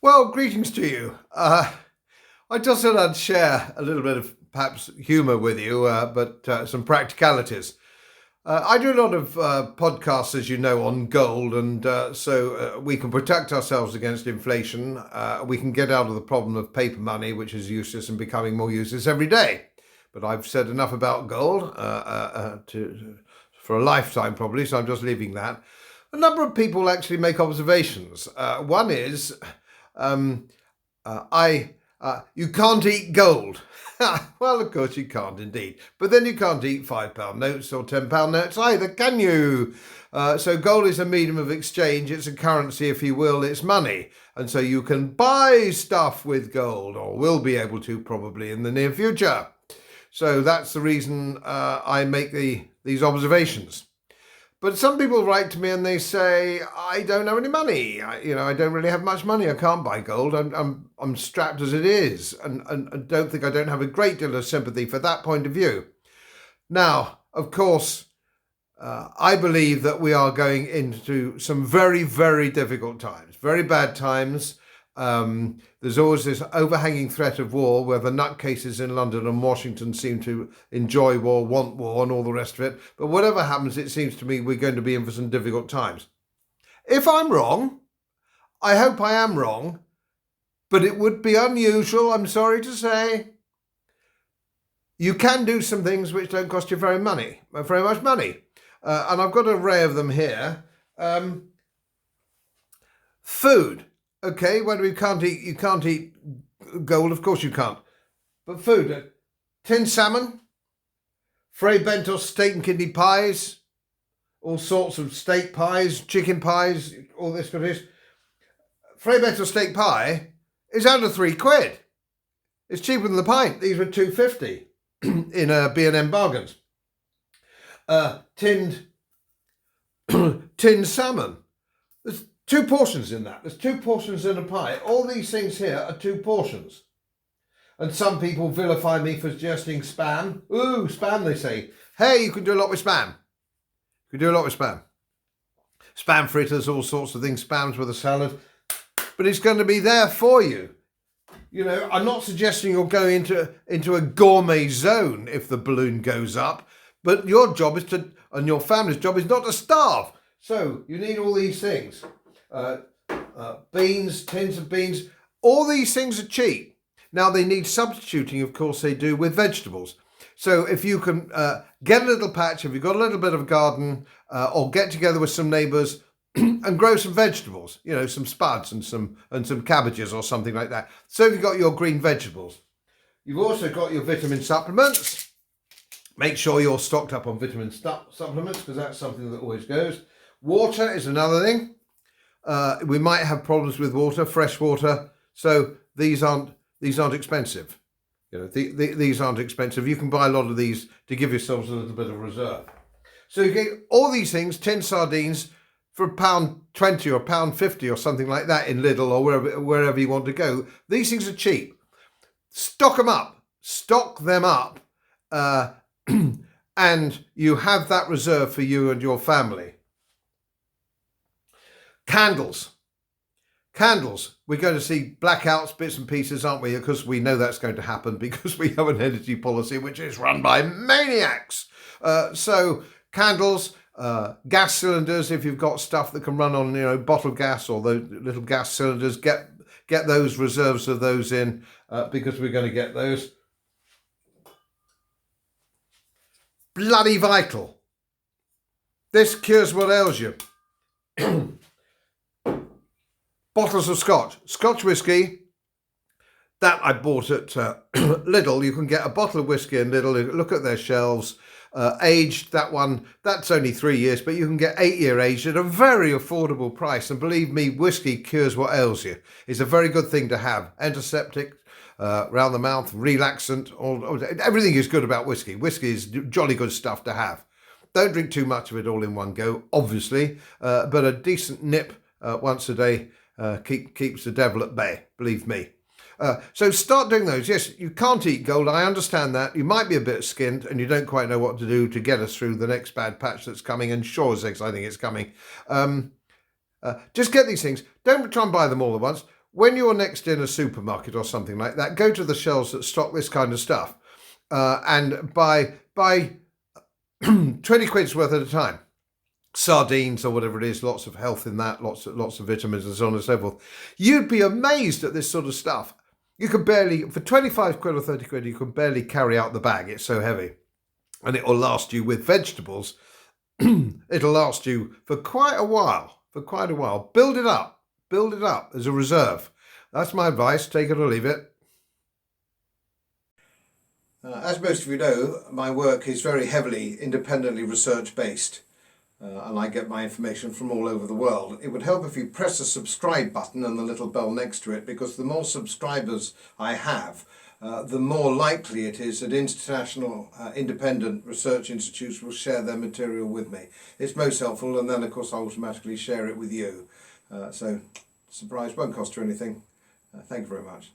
Well, greetings to you. I just thought I'd share a little bit of perhaps humour with you, but some practicalities. I do a lot of podcasts, as you know, on gold, and so we can protect ourselves against inflation. We can get out of the problem of paper money, which is useless and becoming more useless every day. But I've said enough about gold for a lifetime, probably, so I'm just leaving that. A number of people actually make observations. One is um, you can't eat gold. Well, of course you can't indeed. But then you can't eat £5 notes or £10 notes either, can you? So gold is a medium of exchange. It's a currency, if you will. It's money. And so you can buy stuff with gold, or will be able to probably in the near future. So that's the reason I make these observations. But some people write to me and they say, I don't have any money. I don't really have much money. I can't buy gold. I'm strapped as it is, and don't think I don't have a great deal of sympathy for that point of view. Now, of course, I believe that we are going into some very, very difficult times, very bad times. There's always this overhanging threat of war where the nutcases in London and Washington seem to enjoy war, want war, and all the rest of it. But whatever happens, it seems to me we're going to be in for some difficult times. If I'm wrong, I hope I am wrong, but it would be unusual, I'm sorry to say. You can do some things which don't cost you very much money. And I've got an array of them here. Food. Okay, well, you can't eat gold, of course you can't. But food, tinned salmon, Fray Bentos steak and kidney pies, all sorts of steak pies, chicken pies, all this kind of thing. Fray Bentos steak pie is under £3. It's cheaper than the pint. These were £2.50 in B&M bargains. Tinned salmon. There's 2 portions in that. There's 2 portions in a pie. All these things here are 2 portions. And some people vilify me for suggesting spam. Ooh, spam, they say. Hey, you can do a lot with spam. You can do a lot with spam. Spam fritters, all sorts of things, spams with a salad. But it's going to be there for you. I'm not suggesting you'll go into a gourmet zone if the balloon goes up. But your job is and your family's job is not to starve. So you need all these things. Beans, tins of beans, all these things are cheap. Now they need substituting, of course they do, with vegetables. So if you can get a little patch, if you've got a little bit of a garden, or get together with some neighbours and grow some vegetables, some spuds and some cabbages or something like that. So you've got your green vegetables. You've also got your vitamin supplements. Make sure you're stocked up on vitamin supplements, because that's something that always goes. Water is another thing. We might have problems with water, fresh water. So these aren't expensive. These aren't expensive. You can buy a lot of these to give yourselves a little bit of reserve. So you get all these things, tinned sardines, for £1.20 or £1.50 or something like that in Lidl or wherever you want to go. These things are cheap. Stock them up. And you have that reserve for you and your family. Candles. We're going to see blackouts, bits and pieces, aren't we? Because we know that's going to happen because we have an energy policy which is run by maniacs. So candles, gas cylinders, if you've got stuff that can run on, bottled gas or those little gas cylinders, get those reserves of those in because we're going to get those. Bloody vital. This cures what ails you. Bottles of Scotch whiskey, that I bought at Lidl. You can get a bottle of whiskey in Lidl. Look at their shelves. Aged, that's only 3 years, but you can get 8-year aged at a very affordable price. And believe me, whiskey cures what ails you. It's a very good thing to have. Antiseptic, round the mouth, relaxant, everything is good about whiskey. Whiskey is jolly good stuff to have. Don't drink too much of it all in one go, obviously, but a decent nip once a day keeps the devil at bay, believe me. So start doing those. Yes, you can't eat gold. I understand that. You might be a bit skinned and you don't quite know what to do to get us through the next bad patch that's coming. And sure as eggs, I think it's coming. Just get these things. Don't try and buy them all at once. when you're next in a supermarket or something like that, go to the shelves that stock this kind of stuff and buy 20 quid's worth at a time. Sardines or whatever it is, lots of health in that, lots of vitamins and so on and so forth. You'd be amazed at this sort of stuff. You can barely, for 25 quid or 30 quid, you can barely carry out the bag. It's so heavy. And it will last you with vegetables. It'll last you for quite a while, Build it up as a reserve. That's my advice. Take it or leave it. As most of you know, my work is very heavily independently research based. And I get my information from all over the world. It would help if you press the subscribe button and the little bell next to it, because the more subscribers I have, the more likely it is that international independent research institutes will share their material with me. It's most helpful, and then of course I automatically share it with you. So surprise, won't cost you anything. Thank you very much.